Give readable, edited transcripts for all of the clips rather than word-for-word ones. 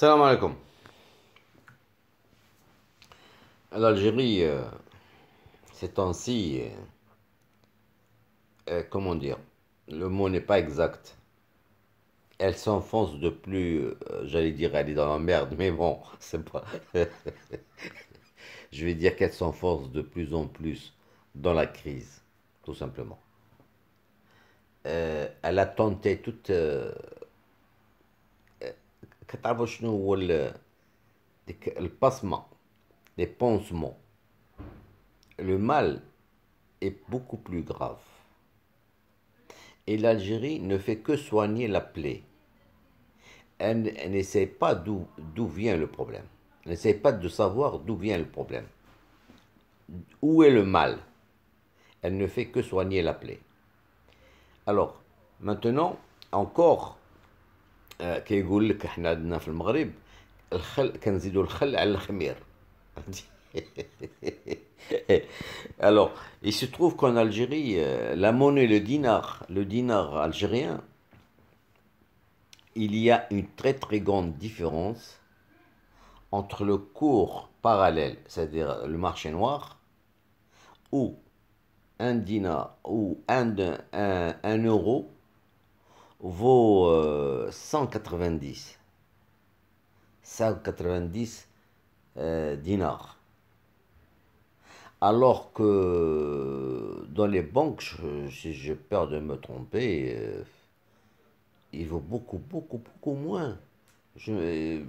Salam alaikum. L'Algérie, ces temps-ci, comment dire, le mot n'est pas exact. Elle s'enfonce de plus, j'allais dire, elle est dans la merde, mais bon, c'est pas. Je vais dire qu'elle s'enfonce de plus en plus dans la crise, tout simplement. Elle a tenté toute. كتعرفوا شنو هو الباسما les pansements. Le mal est beaucoup plus grave. Et l'Algérie ne fait que soigner la plaie. Elle n'essaie pas d'où vient le problème. Elle n'essaie pas de savoir d'où vient le problème. Où est le mal? Elle ne fait que soigner la plaie. Alors, maintenant, encore, كيقول لك احنا عندنا في المغرب الخل كنزيدوا الخل على الخمير. Alors, il se trouve qu'en Algérie, la monnaie, le dinar algérien, il y a une très très grande différence entre le cours parallèle, c'est-à-dire le marché noir, où un dinar ou un euro vaut 190 dinars. Alors que dans les banques, si j'ai peur de me tromper, il vaut beaucoup moins. Je n'ai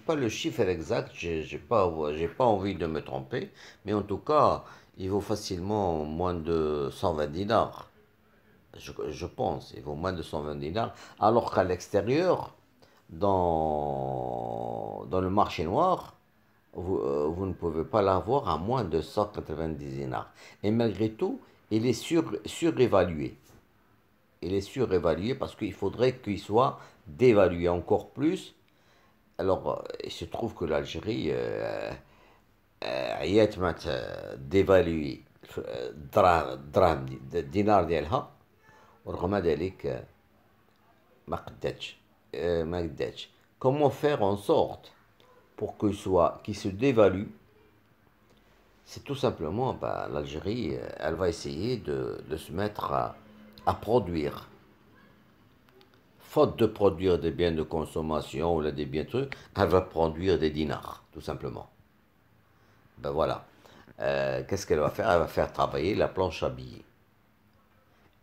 pas le chiffre exact, j'ai pas envie de me tromper, mais en tout cas, il vaut facilement moins de 120 dinars. Je pense, il vaut moins de 120 dinars, alors qu'à l'extérieur, dans le marché noir, vous ne pouvez pas l'avoir à moins de 190 dinars. Et malgré tout, il est surévalué. Il est surévalué parce qu'il faudrait qu'il soit dévalué encore plus. Alors, il se trouve que l'Algérie عيات معناتها ديفالوي الدراهم الدينار ديالها ورغم ذلك ما قداتش ما قداتش. Comment faire en sorte pour qu'il se dévalue? C'est tout simplement, bah, l'Algérie, elle va essayer de se mettre à produire. Faute de produire des biens de consommation ou là, des biens trucs, elle va produire des dinars, tout simplement. Ben voilà. Qu'est-ce qu'elle va faire? Elle va faire travailler la planche à billets.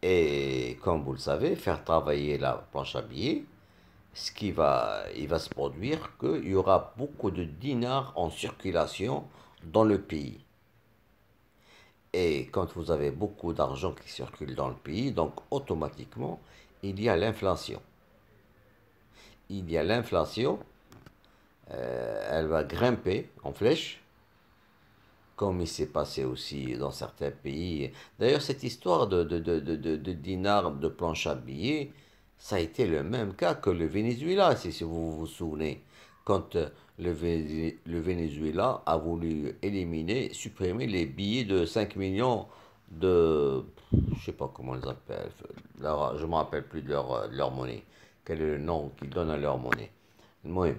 Et comme vous le savez, faire travailler la planche à billets, il va se produire qu'il y aura beaucoup de dinars en circulation dans le pays. Et quand vous avez beaucoup d'argent qui circule dans le pays, donc automatiquement, il y a l'inflation. Il y a l'inflation, elle va grimper en flèche, comme il s'est passé aussi dans certains pays. D'ailleurs, cette histoire de dinars de planche à billets, ça a été le même cas que le Venezuela, si vous vous souvenez. Quand le Venezuela a voulu supprimer les billets de 5 millions de... Je sais pas comment ils appellent. Je ne me rappelle plus de leur monnaie. Quel est le nom qu'ils donnent à leur monnaie? Moi,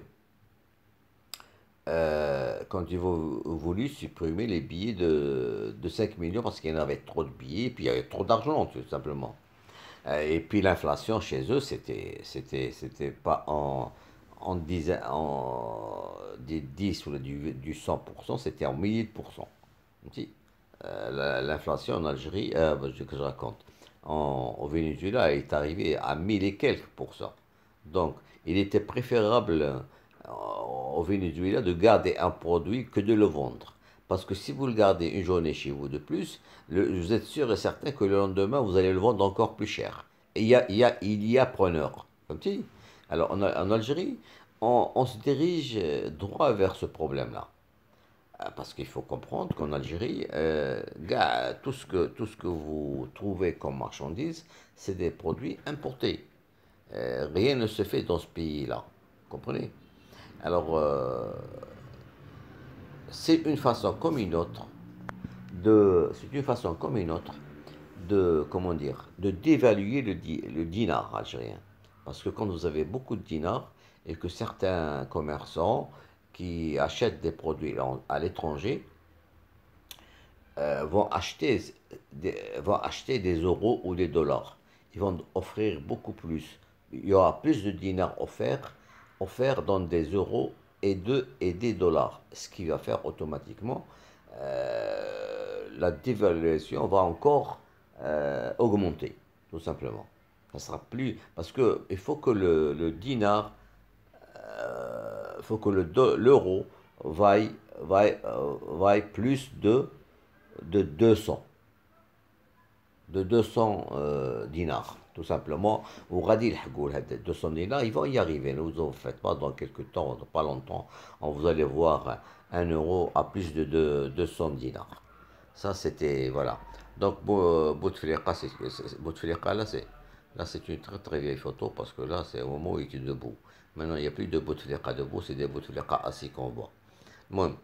quand ils ont voulu supprimer les billets de 5 millions parce qu'il y en avait trop de billets, puis il y avait trop d'argent, tout simplement. Et puis l'inflation chez eux, c'était pas des 10 ou du 100%, c'était en milliers de pourcents. Si. L'inflation en Algérie, que je raconte, au Venezuela, est arrivée à 1000 et quelques pourcents. Donc, il était préférable au Venezuela de garder un produit que de le vendre. Parce que si vous le gardez une journée chez vous de plus, vous êtes sûr et certain que le lendemain, vous allez le vendre encore plus cher. Et il y a preneur. Comme tu dis. Alors en Algérie, on se dirige droit vers ce problème-là. Parce qu'il faut comprendre qu'en Algérie, tout ce que vous trouvez comme marchandises, c'est des produits importés. Rien ne se fait dans ce pays-là. Vous comprenez? Alors, c'est une façon comme une autre c'est une façon comme une autre comment dire, de dévaluer le dinar algérien. Parce que quand vous avez beaucoup de dinars, et que certains commerçants qui achètent des produits à l'étranger vont acheter des euros ou des dollars. Ils vont offrir beaucoup plus. Il y aura plus de dinars offerts dans des euros et des dollars, ce qui va faire automatiquement la dévaluation va encore augmenter, tout simplement. Ça sera plus parce que il faut que le dinar, il faut que l'euro vaille plus de 200 dinars, tout simplement. Ou radil hagoul, 200 dinars, ils vont y arriver. Ne vous en faites pas, dans quelques temps, dans pas longtemps, vous allez voir un euro à plus de 200 dinars. Ça, c'était, voilà. Donc, Bouteflika, Bouteflika, là, c'est une très très vieille photo parce que là, c'est au moment où il était debout. Maintenant, il n'y a plus de Bouteflika debout, c'est des Bouteflika assis qu'on voit. Bon.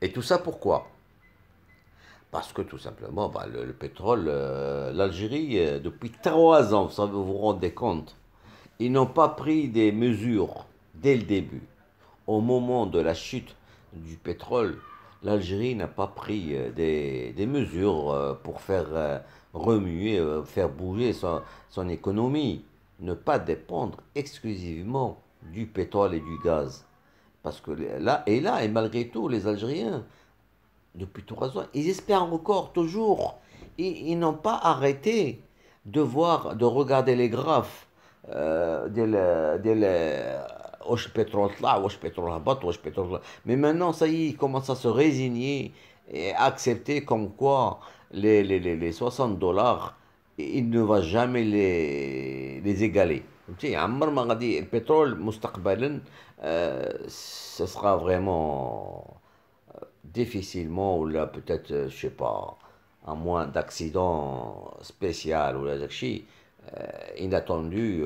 Et tout ça pourquoi? Parce que tout simplement, bah, le pétrole, l'Algérie, depuis 3 ans, vous vous rendez compte, ils n'ont pas pris des mesures dès le début. Au moment de la chute du pétrole, l'Algérie n'a pas pris des mesures pour faire remuer, faire bouger son économie. Ne pas dépendre exclusivement du pétrole et du gaz. Parce que et malgré tout, les Algériens, depuis 3 ans, ils espèrent encore, toujours. Ils n'ont pas arrêté de regarder les graphes واش pétrole طلع واش pétrole هبط واش pétrole طلع. Mais maintenant, ça y est, ils commencent à se résigner et accepter comme quoi les 60 dollars, il ne va jamais les égaler. Tu sais, عمر ما غادي البترول مستقبلا ce sera vraiment difficilement, ou là peut-être, je sais pas, à moins d'accident spécial ou là, inattendu,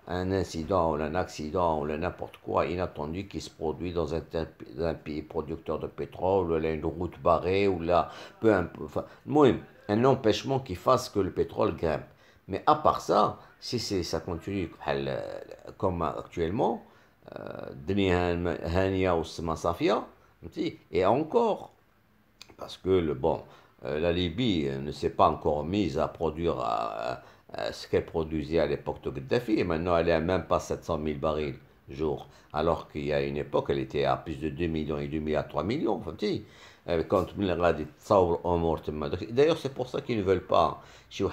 un incident ou un accident ou n'importe quoi inattendu qui se produit dans un pays producteur de pétrole, ou là une route barrée, ou là, peu importe, enfin, un empêchement qui fasse que le pétrole grimpe. Mais à part ça, si ça continue comme actuellement, الدنيا هانية والسما صافية. Et encore, parce que la Libye ne s'est pas encore mise à produire ce qu'elle produisait à l'époque de Kadhafi, et maintenant elle est à même pas 700 000 barils jour, alors qu'il y a une époque elle était à plus de 2 millions et demi à 3 millions. Quand d'ailleurs c'est pour ça qu'ils ne veulent pas. شي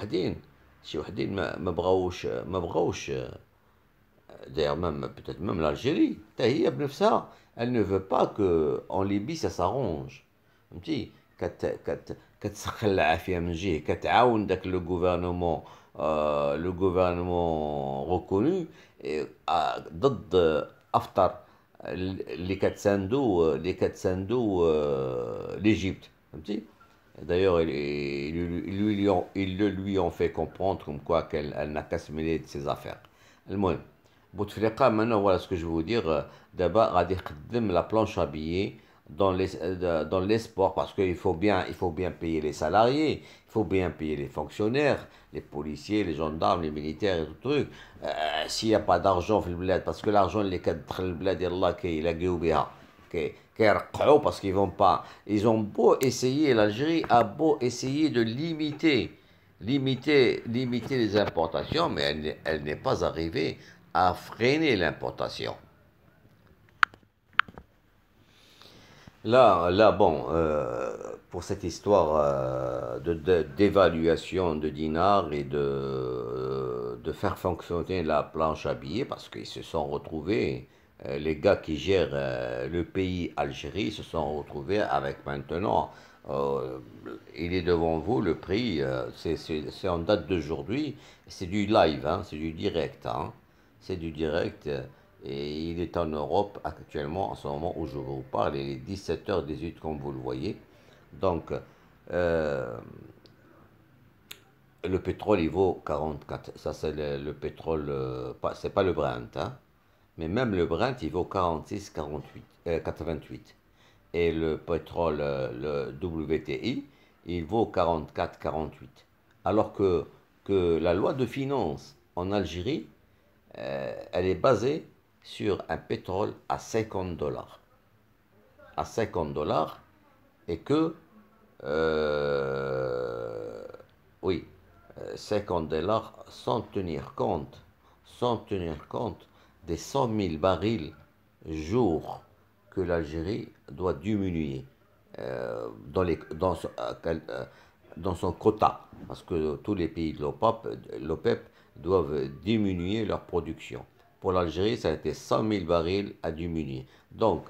وحدين ما بغاوش d'ailleurs même peut-être même l'Algérie, هي بنفسها, elle ne veut pas que en Libye ça s'arrange. فهمتي كتسخن العافيه من جهه, كتعاون داك le gouvernement reconnu ضد افطر اللي كتساندو l'Égypte. فهمتي. D'ailleurs, ils le lui ont fait comprendre comme quoi qu'elle n'a qu'à se mêler de ses affaires. المهم, Bouteflika, maintenant, voilà ce que je veux vous dire. D'abord, غادي يخدم la planche à billets dans l'espoir, parce qu'il faut bien payer les salariés, il faut bien payer les fonctionnaires, les policiers, les gendarmes, les militaires et tout le truc. S'il n'y a pas d'argent dans le bled, parce que l'argent, اللي كتدخل البلاد يلاه كيلاقيو بها, كيرقعوا, parce qu'ils vont pas. Ils ont beau essayer, l'Algérie a beau essayer de limiter les importations, mais elle n'est pas arrivée à freiner l'importation. Là, bon, pour cette histoire d'évaluation de dinars et de faire fonctionner la planche à billets, parce qu'ils se sont retrouvés, les gars qui gèrent le pays Algérie se sont retrouvés avec maintenant, il est devant vous, le prix, c'est en date d'aujourd'hui, c'est du live, hein, c'est du direct, hein, c'est du direct. Et il est en Europe actuellement, en ce moment où je vous parle, il est 17h18 comme vous le voyez. Donc, le pétrole, il vaut 44. Ça, c'est le pétrole, c'est pas le Brent, hein. Mais même le Brent, il vaut 46, 48, 88. Et le pétrole, le WTI, il vaut 44, 48. Alors que la loi de finances en Algérie, elle est basée sur un pétrole à 50 dollars. À 50 dollars, et que, euh, oui, 50 dollars sans tenir compte des 100 000 barils jour que l'Algérie doit diminuer dans, dans son quota, parce que tous les pays de l'OPEP doivent diminuer leur production. Pour l'Algérie, ça a été 100 000 barils à diminuer. Donc,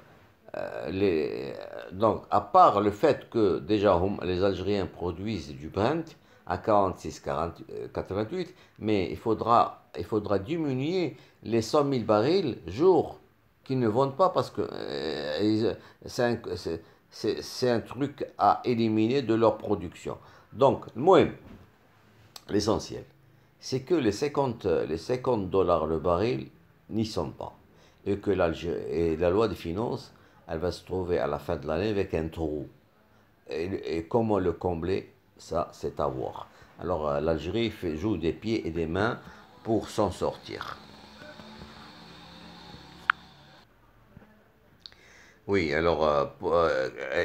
à part le fait que déjà les Algériens produisent du Brent à 46,88, mais il faudra diminuer les 100 000 barils jour qu'ils ne vendent pas parce que c'est un truc à éliminer de leur production. Donc, moi, l'essentiel, c'est que les 50 dollars le baril n'y sont pas. Et que la loi des finances, elle va se trouver à la fin de l'année avec un trou. Et comment le combler, ça, c'est à voir. Alors, l'Algérie joue des pieds et des mains pour s'en sortir. Oui, alors,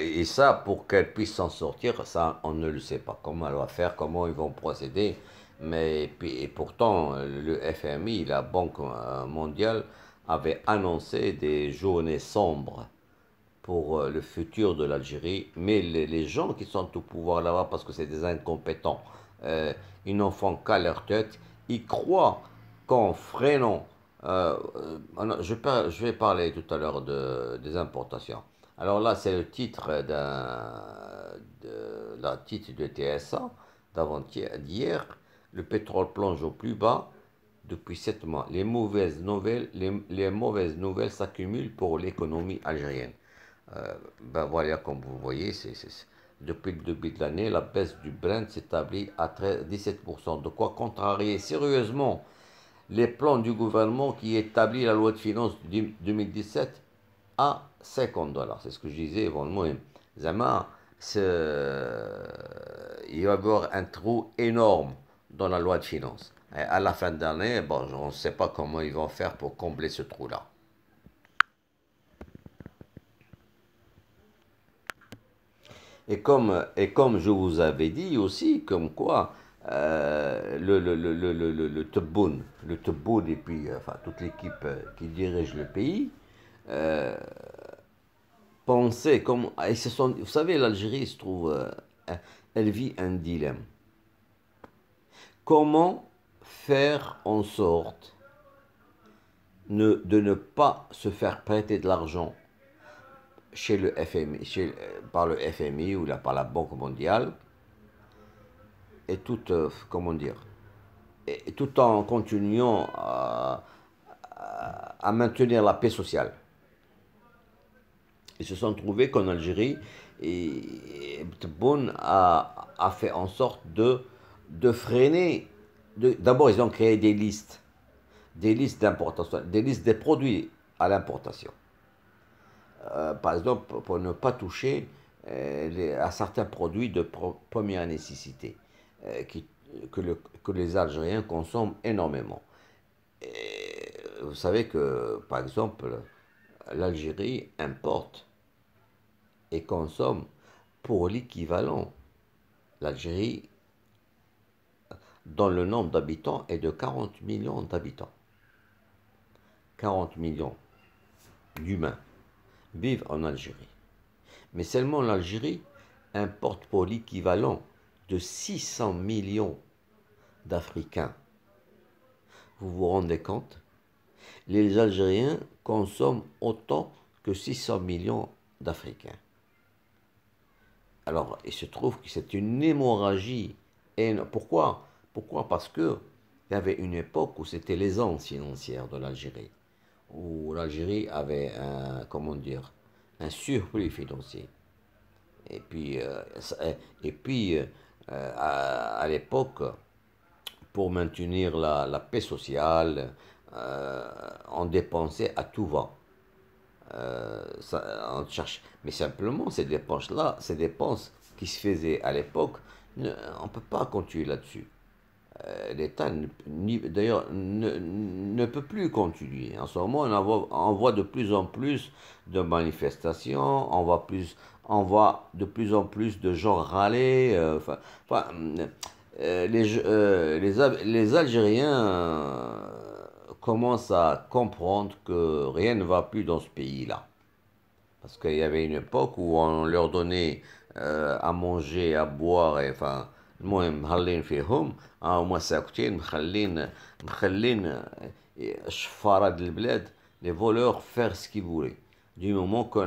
et ça, pour qu'elle puisse s'en sortir, ça, on ne le sait pas. Comment elle va faire, comment ils vont procéder. Mais, et pourtant, le FMI, la Banque mondiale, avait annoncé des journées sombres pour le futur de l'Algérie. Mais les gens qui sont au pouvoir là-bas, parce que c'est des incompétents, euh, ils n'en font qu'à leur tête, ils croient qu'en freinant, je vais parler tout à l'heure des importations. Alors là, c'est le titre la titre de TSA d'hier. Le pétrole plonge au plus bas depuis 7 mois. Les mauvaises nouvelles s'accumulent pour l'économie algérienne. Ben voilà, comme vous voyez, depuis le début de l'année, la baisse du Brent s'établit à 17%. De quoi contrarier sérieusement les plans du gouvernement qui établit la loi de finances 2017 à 50 dollars. C'est ce que je disais, bon, moi, Zama, il va y avoir un trou énorme dans la loi de finances. Et à la fin de l'année, bon, on ne sait pas comment ils vont faire pour combler ce trou-là. Et comme je vous avais dit aussi, comme quoi le Tebboune et puis enfin, toute l'équipe qui dirige le pays euh, pensaient comme. Vous savez, l'Algérie se trouve. Elle vit un dilemme. Comment faire en sorte de ne pas se faire prêter de l'argent chez le FMI, par le FMI ou par la Banque mondiale, et comment dire, et tout en continuant à maintenir la paix sociale. Ils se sont trouvés qu'en Algérie, Tebboune a fait en sorte de freiner. D'abord, ils ont créé des listes d'importation, des listes des produits à l'importation. Par exemple, pour ne pas toucher à certains produits de première nécessité qui, que les Algériens consomment énormément. Et vous savez que, par exemple, l'Algérie importe et consomme pour l'équivalent. L'Algérie, dont le nombre d'habitants est de 40 millions d'habitants. 40 millions d'humains vivent en Algérie. Mais seulement l'Algérie importe pour l'équivalent de 600 millions d'Africains. Vous vous rendez compte? Les Algériens consomment autant que 600 millions d'Africains. Alors, il se trouve que c'est une hémorragie. Et pourquoi? Pourquoi? Parce que il y avait une époque où c'était l'aisance financière de l'Algérie, où l'Algérie avait comment dire, un surplus financier. Et puis, à l'époque, pour maintenir la paix sociale, on dépensait à tout va. On cherche. Mais simplement, ces dépenses-là, ces dépenses qui se faisaient à l'époque, on ne peut pas continuer là-dessus. l'État, d'ailleurs, ne peut plus continuer. En ce moment, on voit de plus en plus de manifestations, on voit de plus en plus de gens râler. Enfin, les Algériens commencent à comprendre que rien ne va plus dans ce pays-là. Parce qu'il y avait une époque où on leur donnait à manger, à boire, et, enfin, المهم مهلين فيهم هما ساكتين مخلين الشفارة د البلاد les voleurs faire ce qu'ils voulaient du moment que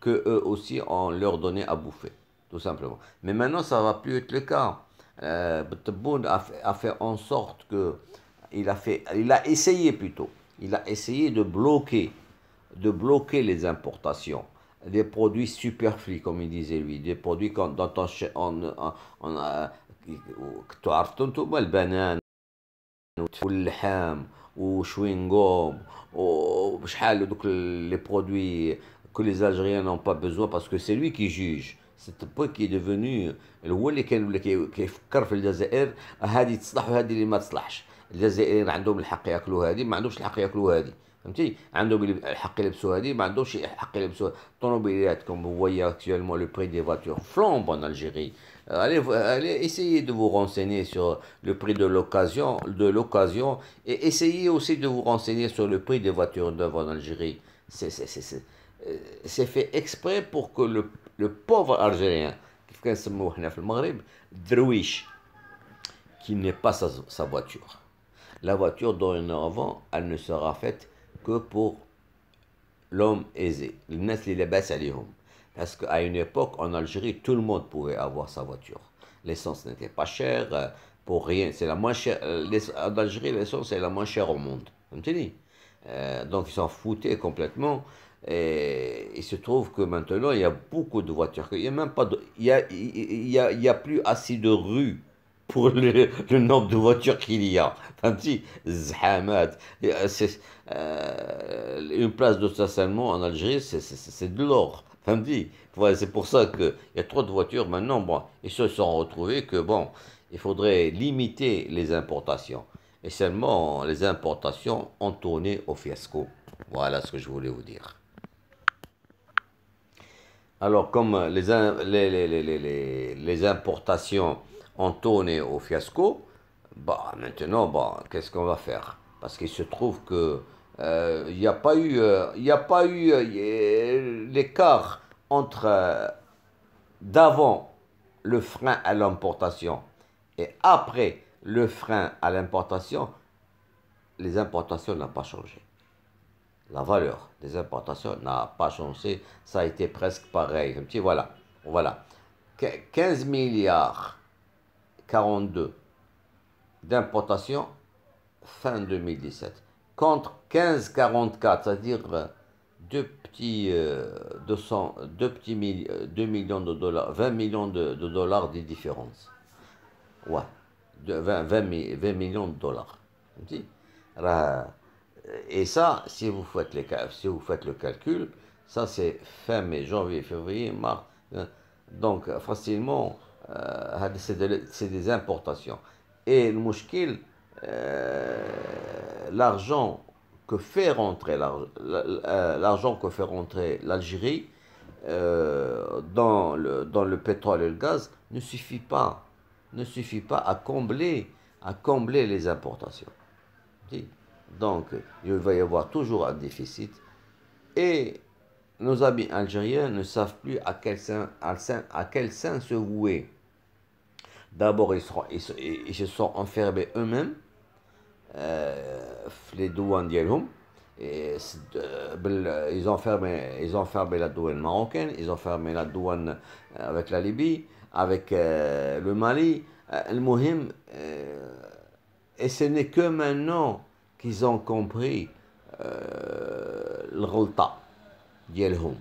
eux aussi on leur donnait à bouffer tout simplement. Mais maintenant ça va plus être le cas. Tebboune a fait en sorte que il a essayé plutôt, il a essayé de bloquer les importations, des produits superflus, comme il disait lui, des produits dont on a, تعرفتوا انتم البنان واللحم وشوينغوم وشحال دوك les produits que les Algériens n'ont pas besoin parce que c'est lui qui juge. C'est un peu qui est devenu هو اللي كان ولا كيفكر في الجزائر هذه تصلح وهذه اللي ما تصلحش. الجزائريين عندهم الحق ياكلوا هذه ما عندهمش الحق ياكلوا هذه فهمتي عندهم الحق يلبسوا هذه ما عندهمش الحق يلبسوا الطوموبيلات comme vous voyez actuellement le prix des voitures flambe en Algérie. Allez essayez de vous renseigner sur le prix de l'occasion et essayez aussi de vous renseigner sur le prix des voitures neuves en Algérie. C'est fait exprès pour que le pauvre Algérien كيف كنسموه حنا في المغرب درويش qui n'ait pas sa voiture. La voiture dorénavant elle ne sera faite que pour l'homme aisé. الناس اللي لاباس عليهم. Parce qu'à une époque, en Algérie, tout le monde pouvait avoir sa voiture. L'essence n'était pas chère, pour rien. C'est la moins chère. En Algérie, l'essence est la moins chère au monde. Donc, ils s'en foutaient complètement. Et il se trouve que maintenant, il y a beaucoup de voitures. Il y a même pas de, il y a plus assez de rues pour le nombre de voitures qu'il y a. Zhamat. Une place de stationnement en Algérie, c'est de l'or. Voilà, c'est pour ça qu'il y a trop de voitures maintenant. Bon, ils se sont retrouvés que bon, il faudrait limiter les importations. Et seulement les importations ont tourné au fiasco. Voilà ce que je voulais vous dire. Alors, comme les importations ont tourné au fiasco, bah, maintenant, bah, qu'est-ce qu'on va faire? Parce qu'il se trouve que il n'y a pas eu, l'écart entre d'avant le frein à l'importation et après le frein à l'importation, les importations n'ont pas changé. La valeur des importations n'a pas changé, ça a été presque pareil. Voilà, 15 milliards 42 d'importations fin 2017 contre 15,44, c'est-à-dire 2 millions de dollars, 20 millions de dollars de différence. Ouais, 20 millions de dollars. Et ça, si vous faites le calcul, ça c'est fin mai, janvier, février, mars. Donc facilement, c'est des importations. Et le mouchkil, l'argent que fait rentrer l'Algérie dans le pétrole et le gaz ne suffit pas à combler les importations. Donc, il va y avoir toujours un déficit et nos amis algériens ne savent plus à quel sein se vouer. D'abord, ils se sont enfermés eux-mêmes, les douanes d'Yelhoum. Ils ont fermé la douane marocaine, ils ont fermé la douane avec la Libye, avec le Mali. Et ce n'est que maintenant qu'ils ont compris الغلطة ديالهم.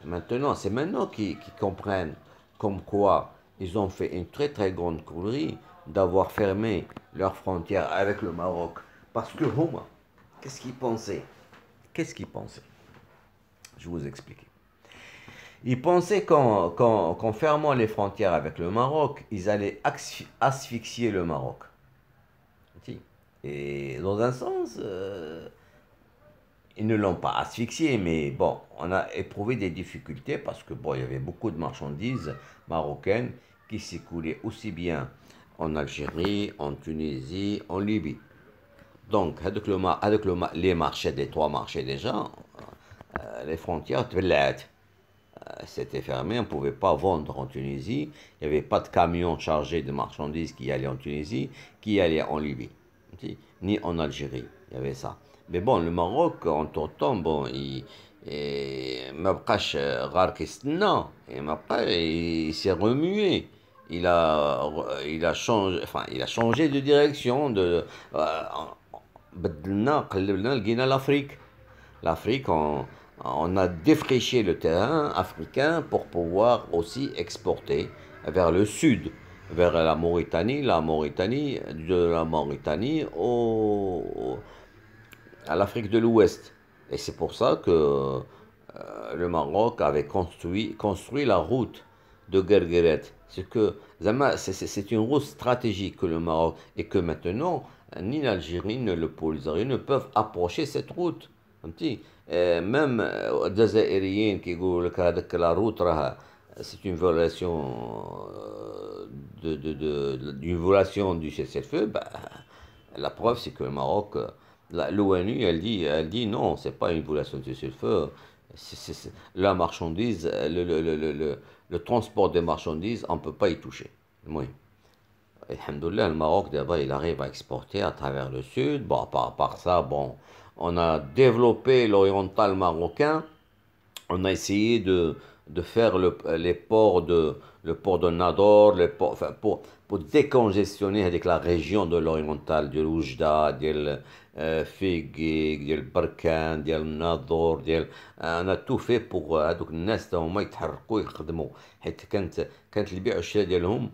Maintenant, c'est maintenant qu'ils comprennent comme quoi ils ont fait une très très grande connerie d'avoir fermé leurs frontières avec le Maroc. Parce que Houma, qu'est-ce qu'ils pensaient? Je vais vous expliquer. Ils pensaient qu'en fermant les frontières avec le Maroc, ils allaient asphyxier le Maroc. Si. Et dans un sens, ils ne l'ont pas asphyxié, mais bon, on a éprouvé des difficultés parce que bon, il y avait beaucoup de marchandises marocaines qui s'écoulaient aussi bien en Algérie, en Tunisie, en Libye. Donc, les marchés, des trois marchés déjà, les frontières, c'était fermé, on ne pouvait pas vendre en Tunisie, il n'y avait pas de camions chargés de marchandises qui allaient en Tunisie, qui allaient en Libye, ni en Algérie, il y avait ça. Mais bon, le Maroc, en tout temps, bon, ما بقاش غار كيستنى il s'est remué. Il a changé de direction قلبنا لقينا l'Afrique. L'Afrique, on a défriché le terrain africain pour pouvoir aussi exporter vers le sud, vers la Mauritanie, de la Mauritanie à l'Afrique de l'Ouest. Et c'est pour ça que le Maroc avait construit la route de Guergueret. C'est une route stratégique que le Maroc, et que maintenant, ni l'Algérie ni le Polisario ne peuvent approcher cette route. Même الجزائريين كيقولوا لك هذاك لا روت راه c'est une violation d'une violation du cessez-le-feu. Bah, la preuve c'est que le Maroc, l'ONU elle dit non, c'est pas une violation du cessez-le-feu. La marchandise, le transport des marchandises, on ne peut pas y toucher. Oui. Alhamdoulilah, le Maroc, d'abord, il arrive à exporter à travers le sud. Bon, par part ça, bon, on a développé l'oriental marocain. On a essayé de faire le port de Nador, enfin, pour décongestionner avec la région de l'oriental, de l'Oujda, de Figuig, de Barkan, de Nador, on a tout fait pour هذوك الناس تا هما يتحركوا يخدموا حيت كانت البيع والشراء ديالهم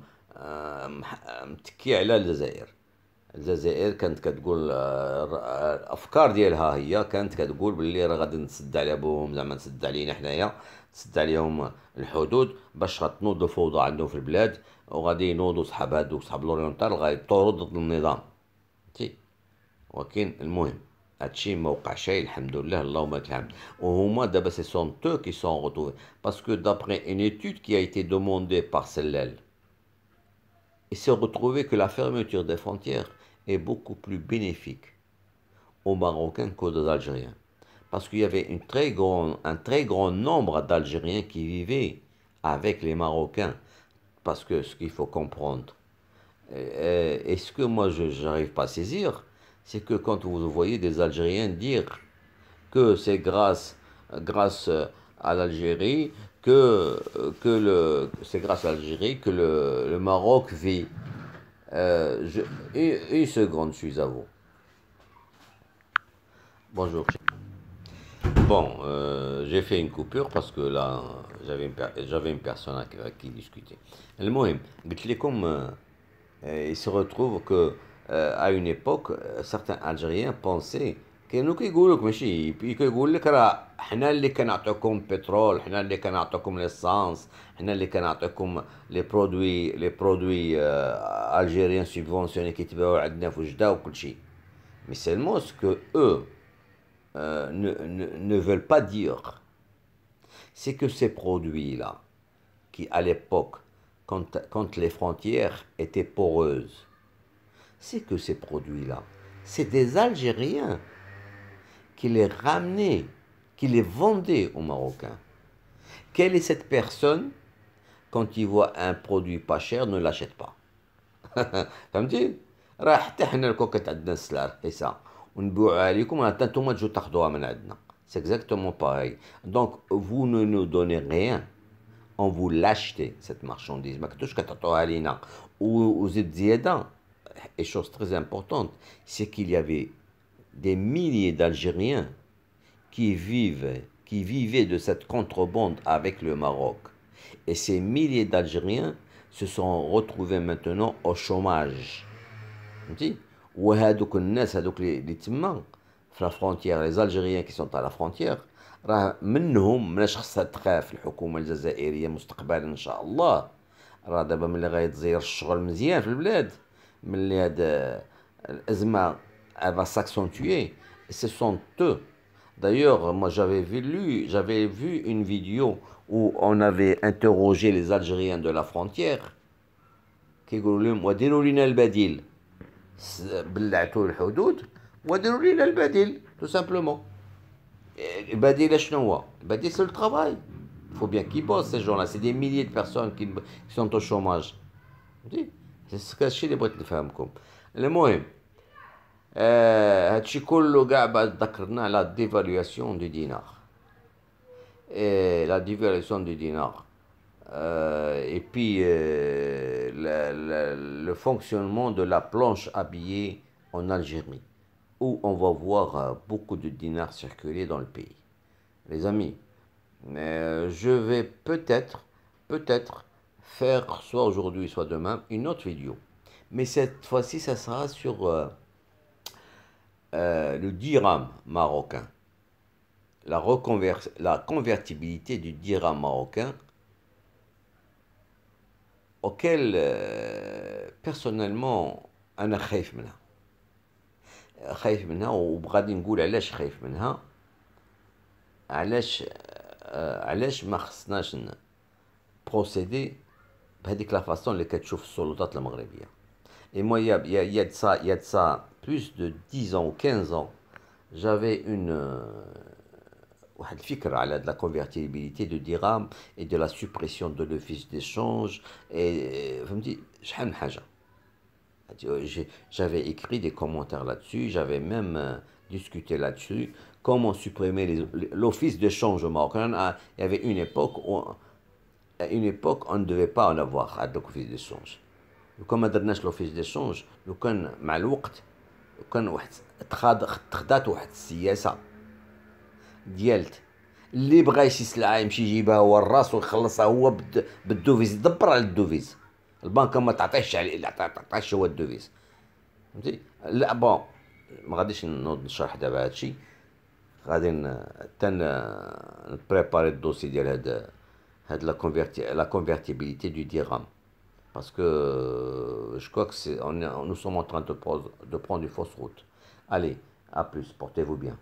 متكي على الجزائر. الجزائر كانت كتقول الافكار ديالها هي كانت كتقول باللي راه غادي نسد على بوهم، زعما نسد علينا حنايا، تسد عليهم الحدود باش غتنوض الفوضى عندهم في البلاد، وغادي ينوضوا صحاب لورينتال غيطوروا ضد النظام. فهمتي؟ ولكن المهم هادشي ما وقع شيء الحمد لله اللهم لك الحمد. وهما دابا سي سون eux qui sont retrouvés parce que d'après une étude qui a été demandée par Sellel, il s'est retrouvé que la fermeture des frontières est beaucoup plus bénéfique aux Marocains qu'aux Algériens. Parce qu'il y avait un très grand nombre d'Algériens qui vivaient avec les Marocains. Parce que ce qu'il faut comprendre, et ce que moi je n'arrive pas à saisir, c'est que quand vous voyez des Algériens dire que c'est grâce à l'Algérie c'est grâce à l'Algérie que le Maroc vit. Une seconde, je suis à vous. Bonjour. Bon, j'ai fait une coupure parce que là, j'avais une personne avec qui discuter. المهم قلت لكم il se retrouve que à une époque certains Algériens pensaient كانوا كيقولوا لك ماشي كيقول لك راه حنا اللي كنعطيكم بترول، حنا اللي كنعطيكم ليسانس، حنا اللي كنعطيكم لي برودوي الجيريان سوبفونسيوني كيتباعوا عندنا في وجده وكل شيء. Mais seulement ce que eux ne veulent pas dire, c'est que ces produits-là, qui à l'époque, quand les frontières étaient poreuses, c'est que ces produits-là, c'est des Algériens qui les ramenaient, qui les vendaient aux Marocains. Quelle est cette personne, quand il voit un produit pas cher, ne l'achète pas? فهمتي؟ راه حتى حنا الكون كانت عندنا السلعة رخيصة ونبيعوها عليكم حتى نتوما تجوا تاخذوها من عندنا. C'est exactement pareil. Donc vous ne nous donnez rien, on vous l'achetez cette marchandise. ما كنتوش كتعطوها علينا. وزيد زيادة. Et chose très importante, c'est qu'il y avait des milliers d'Algériens qui vivaient de cette contrebande avec le Maroc. Et ces milliers d'Algériens se sont retrouvés maintenant au chômage. فهمتي؟ وهذوك الناس هذوك اللي تما في لا فرونتيير لي زالجيريان كي سون تاع لا فرونتيير راه منهم مناش خاصها تخاف الحكومة الجزائرية مستقبلا ان شاء الله. راه دابا ملي غيتزير الشغل مزيان في البلاد، ملي هاد الأزمة elle va s'accentuer, ce sont eux. D'ailleurs, moi j'avais vu une vidéo où on avait interrogé les Algériens de la frontière كيقولوا لهم وديروا لنا البديل، بلعتوا الحدود وديروا لنا البديل tout simplement. البديل شنو هو؟ البديل c'est le travail. Il faut bien qu'ils bossent ces gens-là, c'est des milliers de personnes qui sont au chômage. C'est الشيء اللي بغيت نفهمكم. المهم هادشي كله كاع بعد ذكرنا على ديفالواسيون دو دينار. La dévaluation du dinar. Et puis le fonctionnement de la planche à billets en Algérie, où on va voir beaucoup de dinars circuler dans le pays. Les amis, je vais peut-être faire, soit aujourd'hui, soit demain, une autre vidéo. Mais cette fois-ci, ça sera sur le dirham marocain. La convertibilité du dirham marocain, auquel personnellement أنا خايف منها. خايف منها وبغادي نقول علاش خايف منها. علاش ما خصناش بروسيدي بهذيك لا فاصون اللي كتشوف السلطات المغربية. Et moi, il y a de ça plus de 10 ans ou 15 ans, j'avais واحد الفكرة على la convertibilité de dirham et de la suppression de l'office d'échange. Et فهمتي شحال من حاجة. J'avais écrit des commentaires là-dessus, j'avais même discuté là-dessus, comment supprimer l'office d'échange au Maroc. Il y avait une époque où on ne devait pas en avoir l'office d'échange. وكون ما درناش لوفيس ديشونج، لو كان مع الوقت لو كان واحد تخدات واحد السياسه ديالت اللي بغى شي سلعه يمشي يجيبها هو الراس ويخلصها هو بالدوفيز، يدبر على الدوفيز. البنك ما تعطيهش هو الدوفيز، فهمتي؟ لا بون ما غاديش نوض نشرح دابا هادشي، غادي نبريباري الدوسي ديال هاد لا convertibilité du dirham. Parce que je crois que nous sommes en train de prendre une fausse route. Allez, à plus, portez-vous bien.